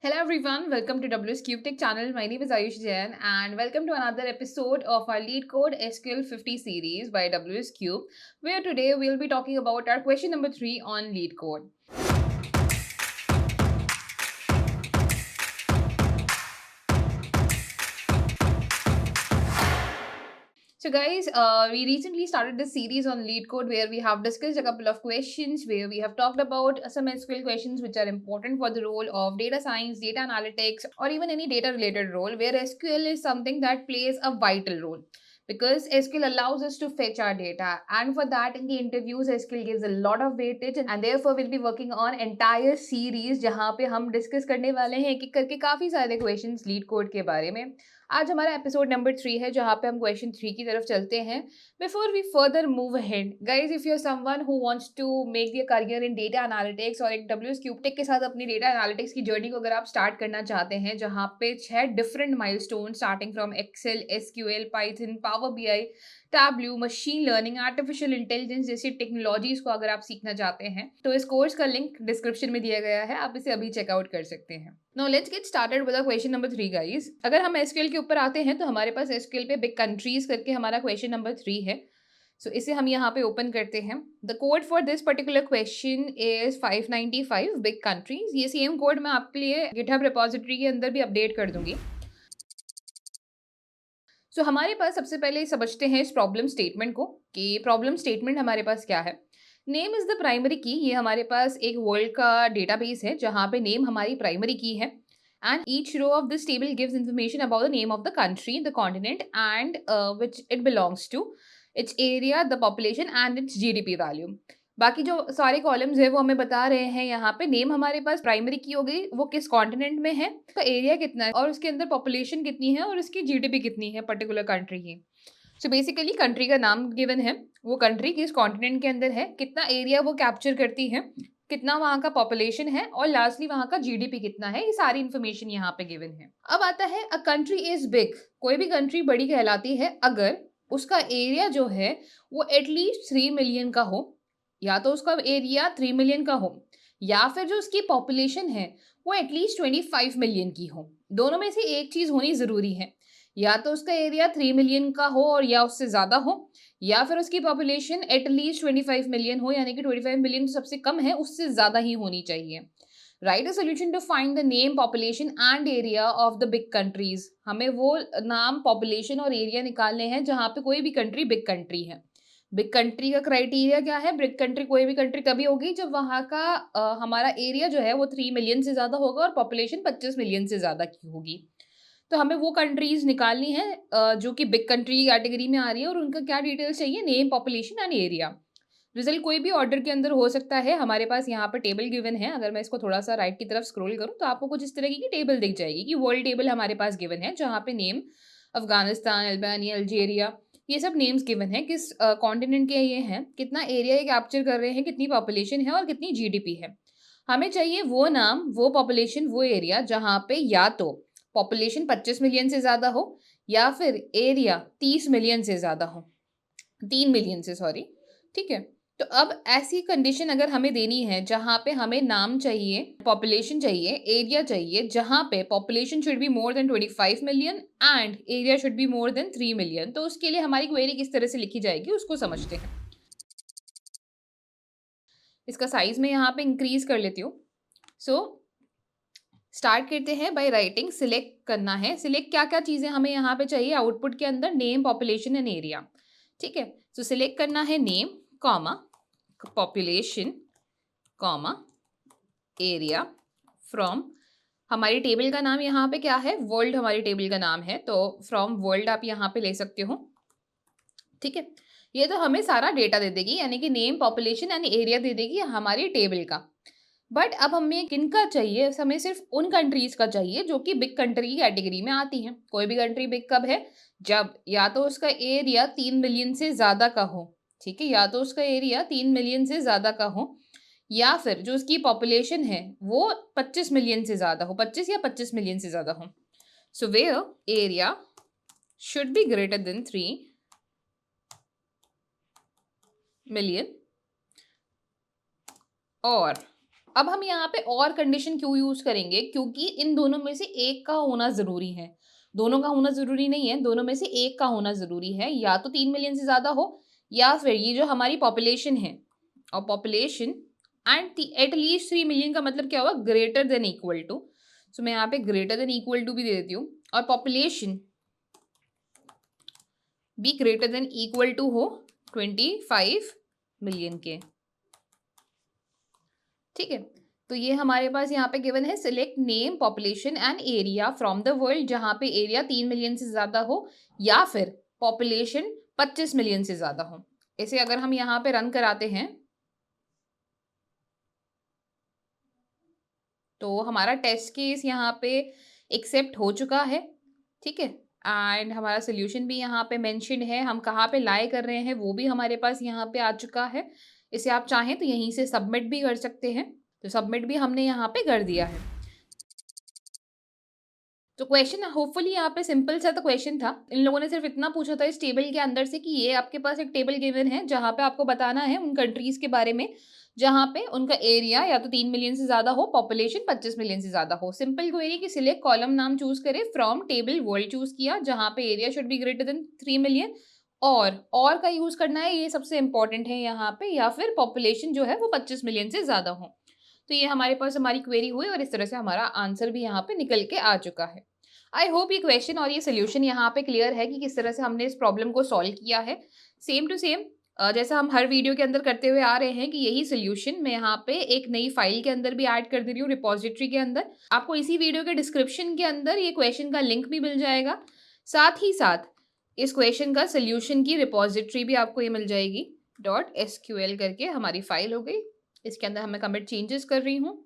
Hello everyone, welcome to WS Cube Tech channel. My name is Ayush Jain and welcome to another episode of our Lead Code SQL 50 series by WS Cube, where today we'll be talking about our question number 3 on Lead Code. So guys, we recently started this series on Lead Code where we have discussed a couple of questions, where we have talked about some SQL questions which are important for the role of data science, data analytics, or even any data related role, where SQL is something that plays a vital role. Because SQL allows us to fetch our data, and for that in the interviews SQL gives a lot of weightage, and therefore we'll be working on entire series जहाँ पे हम discuss करने वाले हैं एक एक करके काफ़ी सारे क्वेश्चंस लीड कोड के बारे में। आज हमारा एपिसोड नंबर 3 है जहाँ पे हम क्वेश्चन 3 की तरफ चलते हैं। Before we further move ahead guys, if you are someone who wants to make their career in data analytics और एक डब्ल्यूएस क्यूब टेक के साथ अपनी डेटा एनालिटिक्स की जर्नी को अगर आप स्टार्ट करना चाहते हैं, जहाँ पे 6 different milestone starting from Excel, SQL, Python, Power BI, Tableau, machine learning, artificial intelligence जैसी टेक्नोलॉजीज को अगर आप सीखना चाहते हैं तो इस कोर्स का लिंक डिस्क्रिप्शन में दिया गया है, आप इसे अभी चेकआउट कर सकते हैं। Now let's get started with question number 3 guys. अगर हम एसक्यूएल के ऊपर आते हैं तो हमारे पास एसक्यूएल पे बिग कंट्रीज करके हमारा क्वेश्चन नंबर 3 है। इसे हम यहाँ पे ओपन करते हैं। The code for this particular question is 595 big countries. ये सेम कोड मैं आपके लिए गिटहब रिपोजिटरी के अंदर भी अपडेट कर दूंगी। हमारे पास सबसे पहले समझते हैं इस प्रॉब्लम स्टेटमेंट को कि प्रॉब्लम स्टेटमेंट हमारे पास क्या है। नेम इज द प्राइमरी की। ये हमारे पास एक वर्ल्ड का डेटाबेस है जहाँ पे नेम हमारी प्राइमरी की है, and each row of this table gives information about the name of the country, the continent and which it belongs to, its area, the population and its GDP value. बाकी जो सारे columns है वो हमें बता रहे हैं। यहाँ पे नेम हमारे पास प्राइमरी की हो गई, वो किस कॉन्टिनेंट में है, उसका एरिया कितना है और उसके अंदर पॉपुलेशन कितनी है और उसकी जीडीपी कितनी है पर्टिकुलर कंट्री की। बेसिकली कंट्री का नाम गिवन है, वो कंट्री किस कॉन्टिनेंट के अंदर है, कितना एरिया वो कैप्चर करती है, कितना वहाँ का पॉपुलेशन है और लास्टली वहाँ का जीडीपी कितना है। ये सारी इन्फॉर्मेशन यहाँ पे गिवन है। अब आता है अ कंट्री इज बिग। कोई भी कंट्री बड़ी कहलाती है अगर उसका एरिया जो है वो एटलीस्ट 3 मिलियन का हो, या तो उसका एरिया 3 मिलियन का हो, या फिर जो उसकी पॉपुलेशन है वो एटलीस्ट 25 मिलियन की हो। दोनों में से एक चीज होनी जरूरी है, या तो उसका एरिया 3 मिलियन का हो और या उससे ज्यादा हो, या फिर उसकी पॉपुलेशन एटलीस्ट 25 मिलियन हो, यानी कि 25 मिलियन तो सबसे कम है, उससे ज्यादा ही होनी चाहिए। Write a solution to find the name, population and area of the big countries. हमें वो नाम, पॉपुलेशन और एरिया निकालने हैं जहाँ पे कोई भी कंट्री बिग कंट्री है। बिग कंट्री का क्राइटेरिया क्या है? बिग कंट्री कोई भी कंट्री तभी होगी जब वहाँ का हमारा एरिया जो है वो 3 मिलियन से ज़्यादा होगा और पॉपुलेशन 25 मिलियन से ज़्यादा की होगी। तो हमें वो कंट्रीज़ निकालनी है जो कि बिग कंट्री की कैटेगरी में आ रही है, और उनका क्या डिटेल्स चाहिए? Name, population and area. Result कोई भी ऑर्डर के अंदर हो सकता है। हमारे पास यहाँ पर टेबल गिवन है। अगर मैं इसको थोड़ा-सा राइट की तरफ स्क्रॉल करूँ तो आपको कुछ इस तरह की टेबल दिख जाएगी कि वर्ल्ड टेबल हमारे पास गिवन है, जहाँ पे नेम अफ़गानिस्तान, अल्बानिया, अल्जीरिया, ये सब नेम्स गिवन हैं। किस कॉन्टिनेंट के ये हैं, कितना एरिया ये कैप्चर कर रहे हैं, कितनी पॉपुलेशन है और कितनी जीडीपी है। हमें चाहिए वो नाम, वो पॉपुलेशन, वो एरिया जहाँ पे या तो पॉपुलेशन 25 मिलियन से ज़्यादा हो या फिर एरिया 30 मिलियन से ज़्यादा हो। 3 मिलियन से, सॉरी, ठीक है? तो अब ऐसी कंडीशन अगर हमें देनी है जहाँ पे हमें नाम चाहिए, पॉपुलेशन चाहिए, एरिया चाहिए, जहाँ पे population should be more than 25 million and area should be more than 3 million, तो उसके लिए हमारी क्वेरी किस तरह से लिखी जाएगी उसको समझते हैं। इसका साइज मैं यहाँ पे इंक्रीज कर लेती हूँ। सो स्टार्ट करते हैं बाय राइटिंग। सिलेक्ट करना है। सिलेक्ट क्या क्या चीज़ें हमें यहाँ पे चाहिए आउटपुट के अंदर? Name, population and area. ठीक है, सिलेक्ट करना है name, comma, population, comma, area from. हमारी टेबल का नाम यहाँ पे क्या है? वर्ल्ड हमारी टेबल का नाम है, तो फ्रॉम वर्ल्ड आप यहाँ पे ले सकते हो। ठीक है, ये तो हमें सारा डेटा दे देगी, यानी कि नेम, पॉपुलेशन एंड एरिया दे देगी हमारी टेबल का। बट अब हमें किनका चाहिए? हमें सिर्फ उन कंट्रीज का चाहिए जो कि बिग कंट्री की कैटेगरी में आती हैं। कोई भी कंट्री बिग कब है? जब या तो उसका एरिया 3 मिलियन से ज्यादा का हो, ठीक है, या तो उसका एरिया 3 मिलियन से ज्यादा का हो, या फिर जो उसकी पॉपुलेशन है वो 25 मिलियन से ज्यादा हो, 25 या 25 मिलियन से ज्यादा हो। So where area should be greater than 3 million और अब हम यहाँ पे और कंडीशन क्यों यूज़ करेंगे? क्योंकि इन दोनों में से एक का होना ज़रूरी है। दोनों का होना ज़रूरी नहीं है, दोनों में से एक का होना ज़रूरी है। या तो 3 मिलियन से ज़्यादा हो या फिर ये जो हमारी पॉपुलेशन है और population and at least 3 million का मतलब क्या हुआ? Greater than equal to. So मैं यहाँ पे ग्रेटर देन इक्वल टू भी दे देती हूँ और पॉपुलेशन भी ग्रेटर देन इक्वल टू हो 25 मिलियन के। ठीक है, तो ये हमारे पास यहाँ पे गिवन है select name population and area from the world, जहाँ पे एरिया 3 मिलियन से ज्यादा हो या फिर पॉपुलेशन 25 मिलियन से ज्यादा हो। इसे अगर हम यहाँ पे रन कराते हैं तो हमारा टेस्ट केस यहाँ पे एक्सेप्ट हो चुका है। ठीक है, एंड हमारा सोल्यूशन भी यहाँ पे मेंशन्ड है, हम कहाँ पे लाई कर रहे हैं वो भी हमारे पास यहाँ पे आ चुका है। इसे आप चाहें तो यहीं से सबमिट भी कर सकते हैं। तो सबमिट भी हमने यहाँ पे कर दिया है। तो क्वेश्चन होपफुली यहाँ पे सिंपल सा तो क्वेश्चन था। इन लोगों ने सिर्फ इतना पूछा था इस टेबल के अंदर से कि ये आपके पास एक टेबल गिवन है जहाँ पे आपको बताना है उन कंट्रीज के बारे में जहाँ पे उनका एरिया या तो 3 मिलियन से ज्यादा हो, पॉपुलेशन 25 मिलियन से ज्यादा हो। सिंपल क्वेरी कि सिलेक्ट कॉलम नाम चूज करे फ्रॉम टेबल वर्ल्ड चूज किया जहाँ पे area should be greater than 3 million और का यूज करना है, ये सबसे इंपॉर्टेंट है यहाँ पे, या फिर पॉपुलेशन जो है वो 25 मिलियन से ज्यादा हो। तो ये हमारे पास हमारी क्वेरी हुई और इस तरह से हमारा आंसर भी यहाँ पे निकल के आ चुका है। आई होप ये क्वेश्चन और ये सोल्यूशन यहाँ पे क्लियर है कि किस तरह से हमने इस प्रॉब्लम को सॉल्व किया है। सेम टू सेम जैसा हम हर वीडियो के अंदर करते हुए आ रहे हैं कि यही सोल्यूशन मैं यहाँ पे एक नई फाइल के अंदर भी ऐड कर दे रही हूँ रिपोजिटरी के अंदर। आपको इसी वीडियो के डिस्क्रिप्शन के अंदर ये क्वेश्चन का लिंक भी मिल जाएगा। साथ ही साथ इस क्वेश्चन का सोल्यूशन की रिपोजिटरी भी आपको ये मिल जाएगी। .sql करके हमारी फाइल हो गई, इसके अंदर मैं कमिट चेंजेस कर रही हूँ।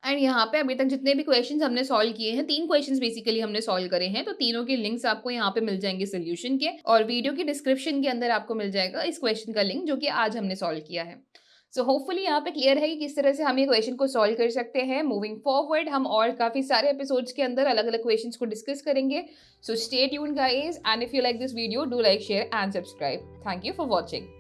एंड यहाँ पे अभी तक जितने भी क्वेश्चंस हमने सॉल्व किए हैं, 3 क्वेश्चंस बेसिकली हमने सॉल्व करे हैं, तो तीनों के लिंक्स आपको यहाँ पे मिल जाएंगे सोल्यूशन के, और वीडियो की डिस्क्रिप्शन के अंदर आपको मिल जाएगा इस क्वेश्चन का लिंक जो कि आज हमने सॉल्व किया है। सो होपफुली यहाँ पे क्लियर है कि किस तरह से हम ये क्वेश्चन को सॉल्व कर सकते हैं। मूविंग फॉरवर्ड हम और काफी सारे एपिसोड्स के अंदर अलग अलग क्वेश्चंस को डिस्कस करेंगे। So stay tuned guys, and if you like this video do like, share and subscribe. Thank you for watching.